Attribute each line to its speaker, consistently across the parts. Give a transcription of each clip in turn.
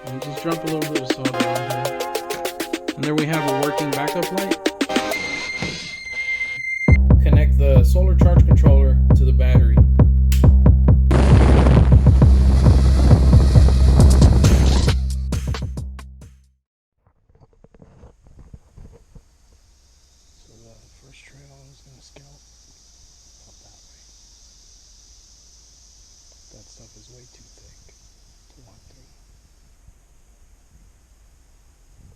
Speaker 1: And just drop a little bit of solder on here. And there we have a working backup light. Connect the solar charge controller to the battery. So the first trail is going to scout out that way. That stuff is way too thick to walk through.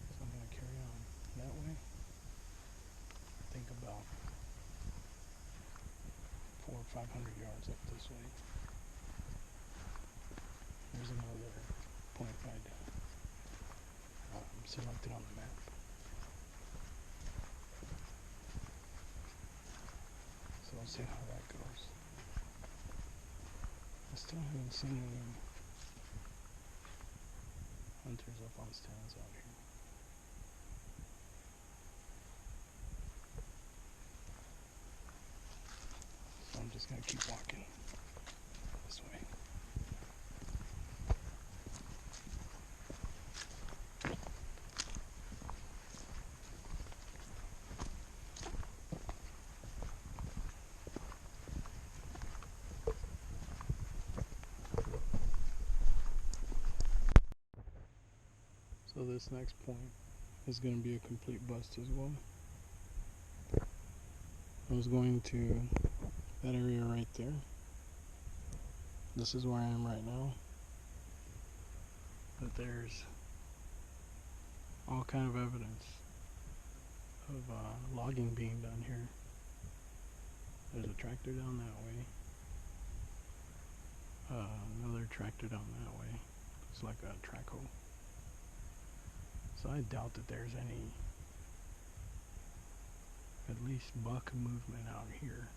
Speaker 1: So I'm going to carry on that way. Think about 400 or 500 yards up this way. There's another point I'd selected on the map. So we'll see how that goes. I still haven't seen any hunters up on stands out here. So I'm just going to keep walking this way. So this next point is going to be a complete bust as well. I was going to that area right there. This is where I am right now. But there's all kind of evidence of logging being done here. There's a tractor down that way. Another tractor down that way. It's like a track hoe. So I doubt that there's any, at least buck movement out here.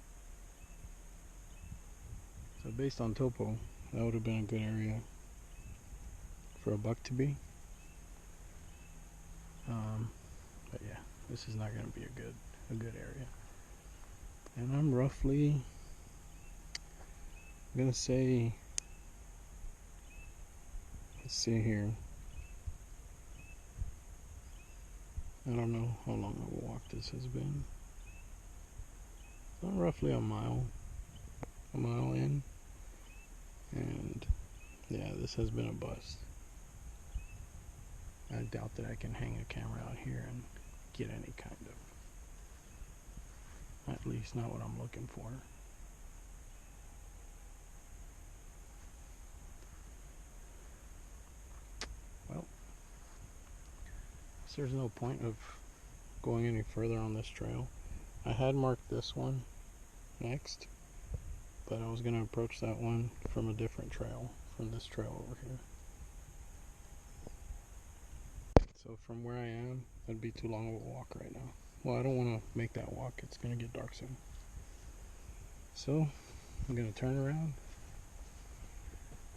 Speaker 1: So based on topo, that would have been a good area for a buck to be. But yeah, this is not going to be a good area. And I'm roughly, I'm going to say, let's see here. I don't know how long of a walk this has been. So roughly a mile in. And yeah, this has been a bust. I doubt that I can hang a camera out here and get any kind of, at least not what I'm looking for. Well, so there's no point of going any further on this trail. I had marked this one next, but I was going to approach that one from a different trail, from this trail over here. So from where I am, that'd be too long of a walk right now. Well, I don't want to make that walk. It's going to get dark soon. So I'm going to turn around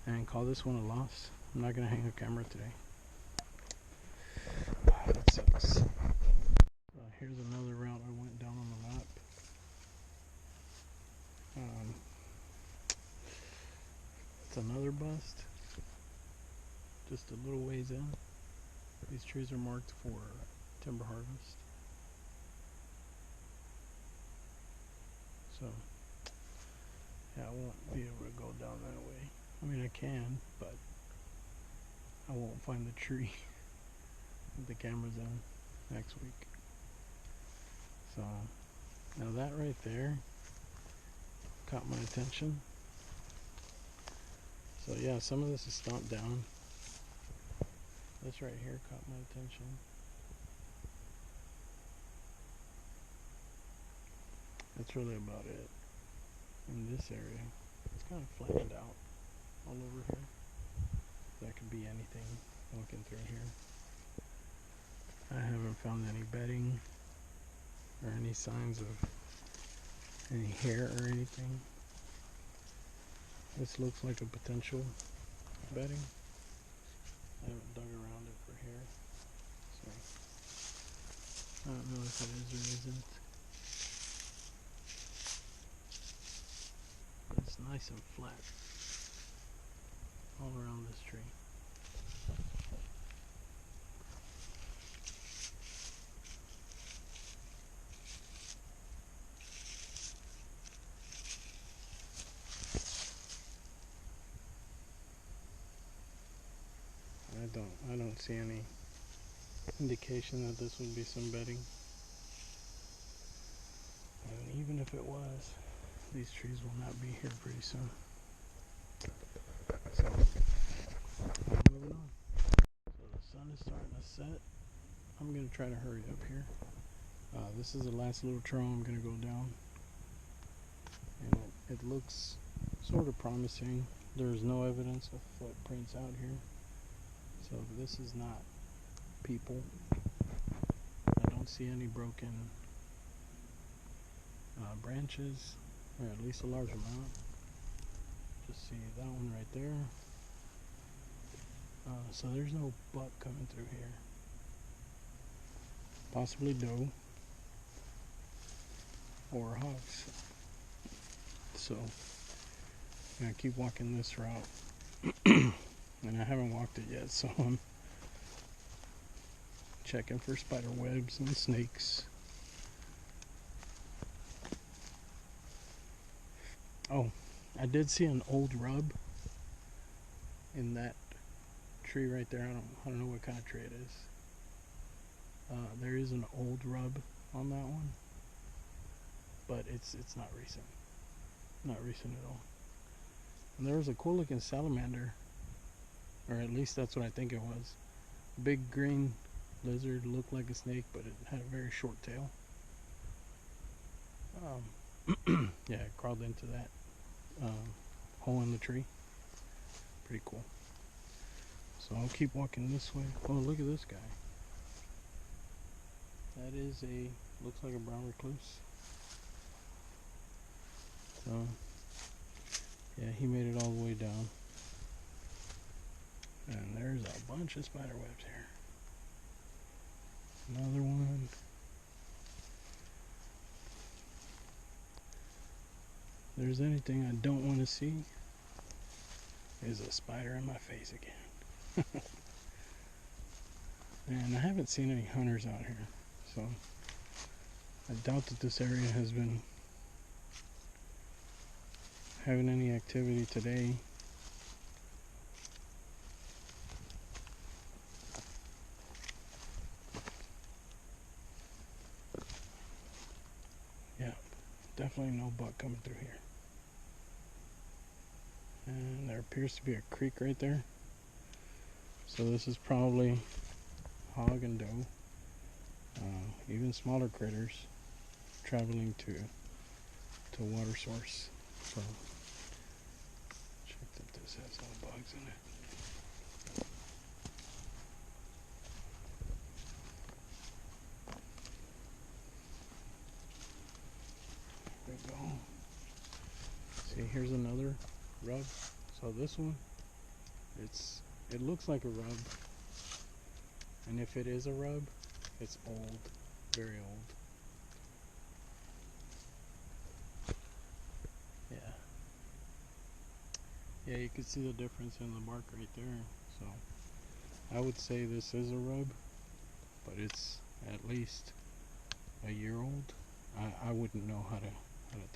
Speaker 1: and call this one a loss. I'm not going to hang a camera today. That sucks. Here's another route I went down on the map. It's another bust. Just a little ways in. These trees are marked for timber harvest. So, yeah, I won't be able to go down that way. I mean, I can, but I won't find the tree with the cameras in next week. So, now that right there caught my attention. So yeah, some of this is stomped down. This right here caught my attention. That's really about it. In this area, it's kind of flattened out all over here. That could be anything looking through here. I haven't found any bedding or any signs of any hair or anything. This looks like a potential bedding. I haven't dug around it for hair, so I don't know if it is or isn't. But it's nice and flat all around this tree. I don't see any indication that this would be some bedding. And even if it was, these trees will not be here pretty soon. So, moving on. So the sun is starting to set. I'm going to try to hurry up here. This is the last little trail I'm going to go down. And it looks sort of promising. There's no evidence of footprints out here. So this is not people. I don't see any broken branches, or at least a large amount. Just see that one right there. So there's no buck coming through here. Possibly doe or hogs. So I'm gonna keep walking this route. And I haven't walked it yet, so I'm checking for spider webs and snakes. Oh, I did see an old rub in that tree right there. I don't know what kind of tree it is. There is an old rub on that one, but it's not recent. Not recent at all. And there was a cool looking salamander, or at least that's what I think it was. Big green lizard, looked like a snake, but it had a very short tail. Yeah, it crawled into that hole in the tree. Pretty cool. So I'll keep walking this way. Oh, look at this guy. That is looks like a brown recluse. So, yeah, he made it all the way down. And there's a bunch of spider webs here. Another one. If there's anything I don't want to see, is a spider in my face again. And I haven't seen any hunters out here, so I doubt that this area has been having any activity today. Yeah, definitely no buck coming through here. And there appears to be a creek right there. So this is probably hog and doe. Even smaller critters traveling to water source. So check that this has no bugs in it. There we go. See, here's another rub. So this one, it looks like a rub, and if it is a rub, it's old, very old. Yeah, you can see the difference in the bark right there. So I would say this is a rub, but it's at least a year old. I wouldn't know how to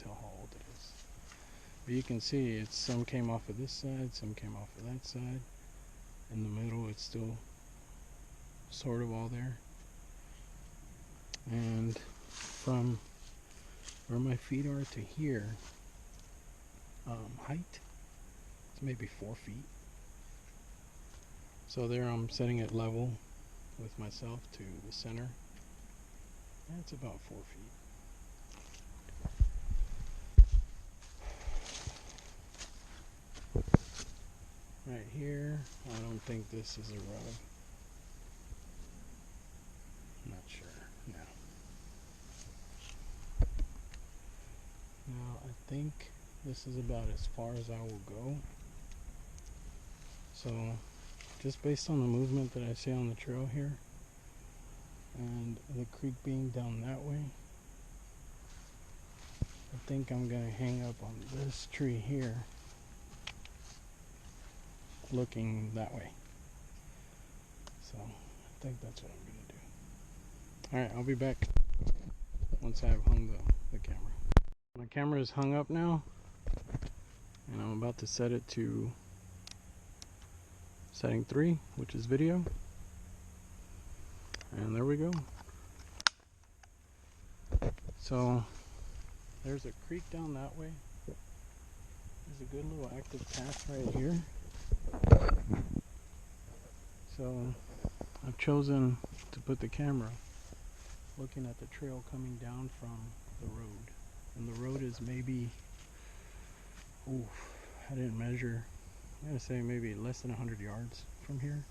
Speaker 1: tell how old it is. But you can see some came off of this side, some came off of that side. In the middle, it's still sort of all there. And from where my feet are to here, height, it's maybe 4 feet. So there I'm setting it level with myself to the center. That's about 4 feet. Right here, I don't think this is a rub. Not sure. No. Now I think this is about as far as I will go. So just based on the movement that I see on the trail here and the creek being down that way, I think I'm gonna hang up on this tree here looking that way. So I think that's what I'm gonna do. Alright, I'll be back once I've hung the camera. My camera is hung up now, and I'm about to set it to setting 3, which is video, and there we go. So there's a creek down that way. There's a good little active path right here. So I've chosen to put the camera looking at the trail coming down from the road. And the road is maybe, I didn't measure, I'm gonna say maybe less than 100 yards from here.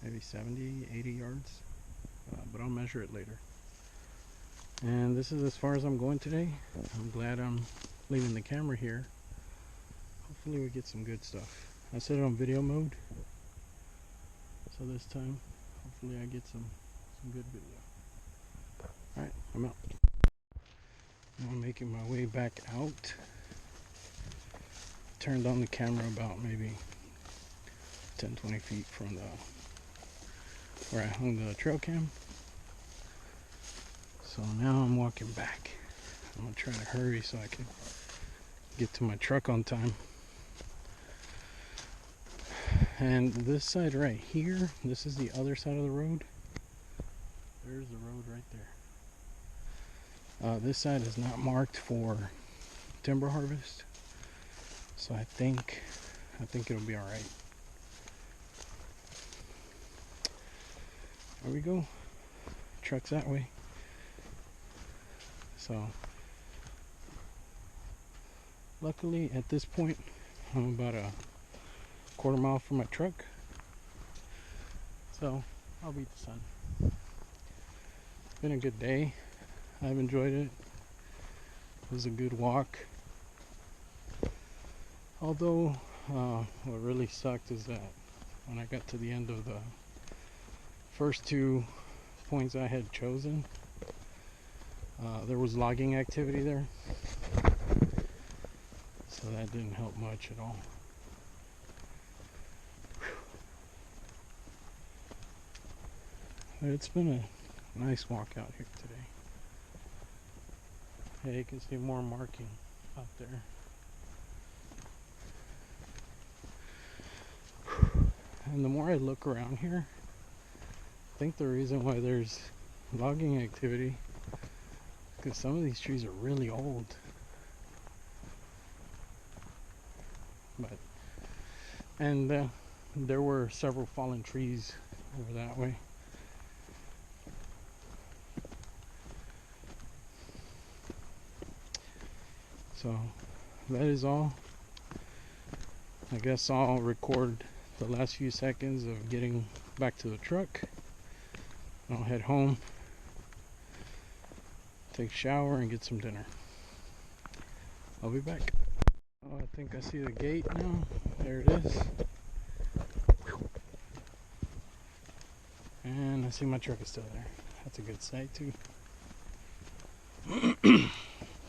Speaker 1: Maybe 70, 80 yards, but I'll measure it later. And this is as far as I'm going today. I'm glad I'm leaving the camera here. Hopefully we get some good stuff. I set it on video mode, so this time hopefully I get some good video. Alright, I'm out. Now I'm making my way back out. Turned on the camera about maybe 10-20 feet from where I hung the trail cam. So now I'm walking back. I'm gonna try to hurry so I can get to my truck on time. And this side right here, this is the other side of the road. There's the road right there. This side is not marked for timber harvest, so I think it'll be all right. There we go. Truck's that way. So luckily at this point I'm about a quarter mile from my truck, so I'll beat the sun. It's been a good day. I've enjoyed it. It was a good walk. Although what really sucked is that when I got to the end of the first 2 points I had chosen, there was logging activity there, so that didn't help much at all. But it's been a nice walk out here today. Yeah, you can see more marking out there. And the more I look around here, I think the reason why there's logging activity is because some of these trees are really old. And there were several fallen trees over that way. So that is all. I guess I'll record the last few seconds of getting back to the truck. I'll head home, take a shower, and get some dinner. I'll be back. Oh, I think I see the gate now. There it is. And I see my truck is still there. That's a good sight too.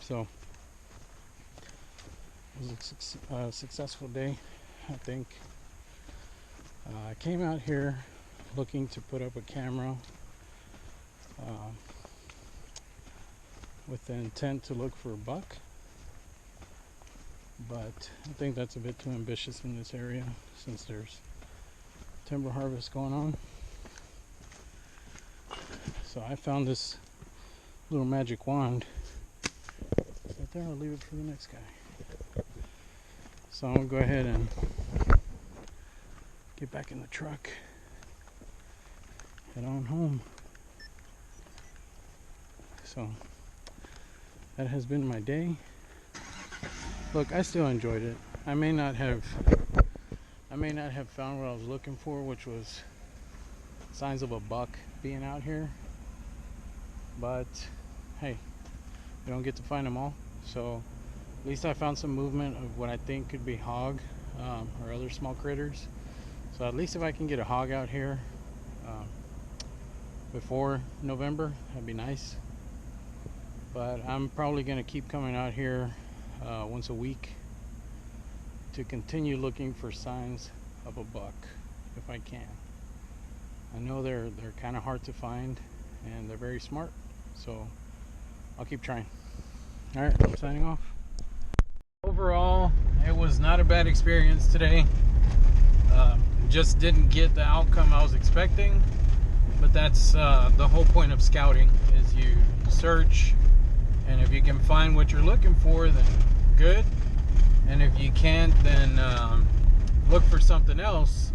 Speaker 1: So it was a successful day, I think. I came out here looking to put up a camera with the intent to look for a buck, but I think that's a bit too ambitious in this area since there's timber harvest going on. So I found this little magic wand right there. I'll leave it for the next guy. So I'm gonna go ahead and get back in the truck, head on home. So that has been my day. Look, I still enjoyed it. I may not have found what I was looking for, which was signs of a buck being out here, but hey, you don't get to find them all. So at least I found some movement of what I think could be hog or other small critters. So at least if I can get a hog out here before November, that'd be nice. But I'm probably going to keep coming out here once a week to continue looking for signs of a buck if I can. I know they're kind of hard to find and they're very smart, so I'll keep trying. Alright, I'm signing off. Overall, it was not a bad experience today.
Speaker 2: just didn't get the outcome I was expecting. But that's the whole point of scouting, is you search, and if you can find what you're looking for, then good. And if you can't, then look for something else.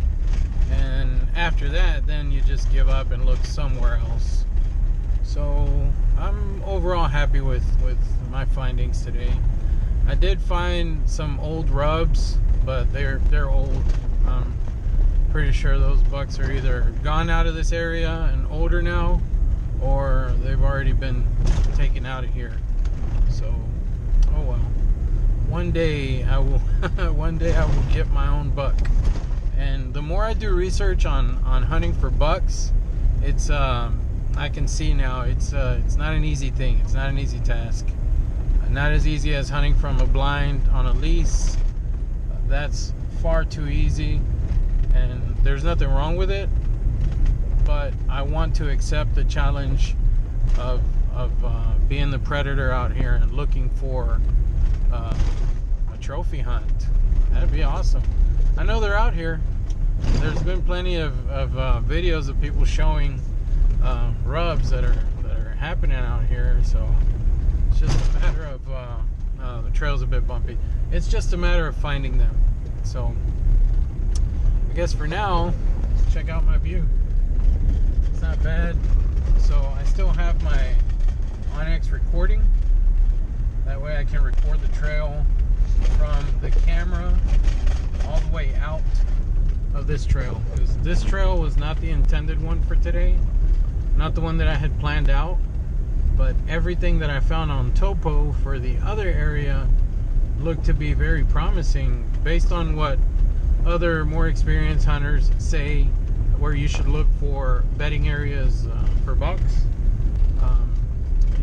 Speaker 2: And after that, then you just give up and look somewhere else. So I'm overall happy with my findings today. I did find some old rubs, but they're old. Pretty sure those bucks are either gone out of this area and older now, or they've already been taken out of here. So, oh well. One day I will get my own buck. And the more I do research on hunting for bucks, it's I can see now it's not an easy thing. It's not an easy task. Not as easy as hunting from a blind on a lease. That's far too easy. And there's nothing wrong with it, but I want to accept the challenge of being the predator out here and looking for a trophy hunt. That'd be awesome. I know they're out here. There's been plenty of videos of people showing rubs that are happening out here. So it's just a matter of the trail's a bit bumpy. It's just a matter of finding them. So I guess for now, check out my view. It's not bad. So I still have my Onyx recording. That way I can record the trail from the camera all the way out of this trail. Because this trail was not the intended one for today. Not the one that I had planned out. But everything that I found on Topo for the other area looked to be very promising based on what other more experienced hunters say where you should look for bedding areas for bucks.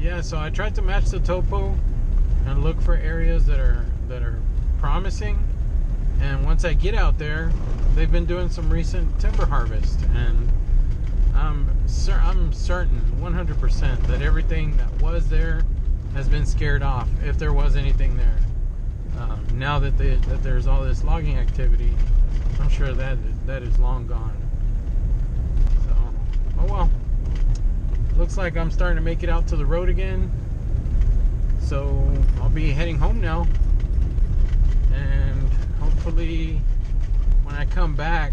Speaker 2: Yeah, so I tried to match the topo and look for areas that are promising. And once I get out there, they've been doing some recent timber harvest, and I'm certain 100% that everything that was there has been scared off, if there was anything there. Now that there's all this logging activity, I'm sure that is long gone. So, oh well. Looks like I'm starting to make it out to the road again. So I'll be heading home now. And hopefully when I come back,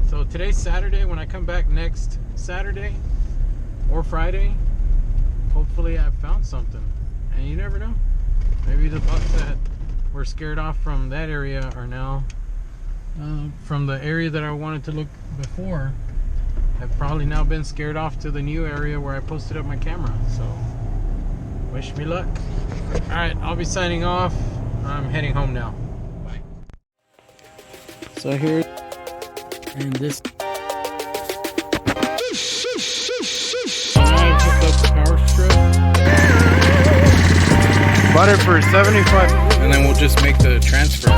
Speaker 2: so today's Saturday, when I come back next Saturday or Friday, hopefully I've found something. And you never know. Maybe the bucks that were scared off from that area are now from the area that I wanted to look before, have probably now been scared off to the new area where I posted up my camera. So wish me luck. Alright, I'll be signing off. I'm heading home now. Bye. So here, and this I hooked up the power strip. Bought it for $75, and then we'll just make the transfer.